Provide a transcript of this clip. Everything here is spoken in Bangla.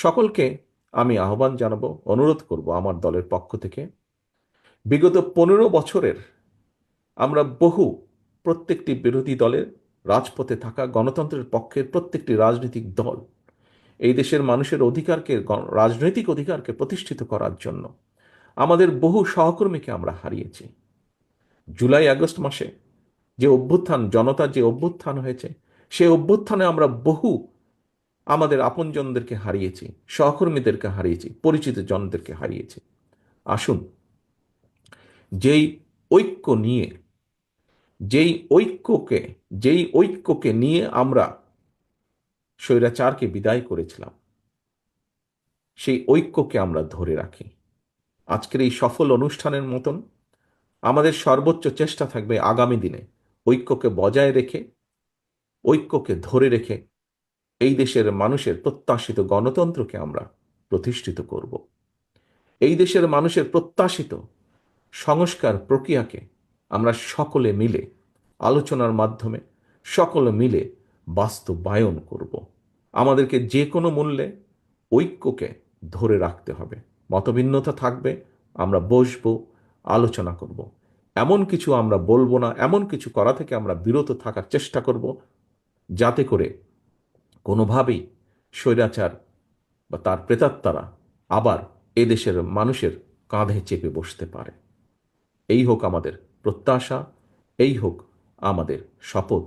সকলকে আমি আহ্বান জানাবো, অনুরোধ করব আমার দলের পক্ষ থেকে, বিগত 15 বছরের আমরা প্রত্যেকটি বিরোধী দলের, রাজপথে থাকা গণতন্ত্রের পক্ষের প্রত্যেকটি রাজনৈতিক দল এই দেশের মানুষের অধিকারকে, রাজনৈতিক অধিকারকে প্রতিষ্ঠিত করার জন্য আমাদের বহু সহকর্মীকে আমরা হারিয়েছি। জুলাই আগস্ট মাসে যে অভ্যুত্থান, জনতার যে অভ্যুত্থান হয়েছে, সেই অভ্যুত্থানে আমরা আমাদের আপনজনদেরকে হারিয়েছি, সহকর্মীদেরকে হারিয়েছি, পরিচিত জনদেরকে হারিয়েছি। আসুন, যেই ঐক্য নিয়ে যেই ঐক্যকে যেই ঐক্যকে নিয়ে আমরা স্বৈরাচারকে বিদায় করেছিলাম, সেই ঐক্যকে আমরা ধরে রাখি। আজকের এই সফল অনুষ্ঠানের মতন আমাদের সর্বোচ্চ চেষ্টা থাকবে আগামী দিনে ঐক্যকে বজায় রেখে, ঐক্যকে ধরে রেখে এই দেশের মানুষের প্রত্যাশিত গণতন্ত্রকে আমরা প্রতিষ্ঠিত করব। এই দেশের মানুষের প্রত্যাশিত সংস্কার প্রক্রিয়াকে আমরা সকলে মিলে আলোচনার মাধ্যমে সকলে মিলে বাস্তবায়ন করব। আমাদেরকে যে কোনো মূল্যে ঐক্যকে ধরে রাখতে হবে। মতভিন্নতা থাকবে, আমরা বসবো, আলোচনা করব। এমন কিছু আমরা বলবো না, এমন কিছু করা থেকে আমরা বিরত থাকার চেষ্টা করব যাতে করে কোনোভাবেই স্বৈরাচার বা তার প্রেতাত্মারা আবার এদেশের মানুষের কাঁধে চেপে বসতে পারে। এই হোক আমাদের প্রত্যাশা, এই হোক আমাদের শপথ।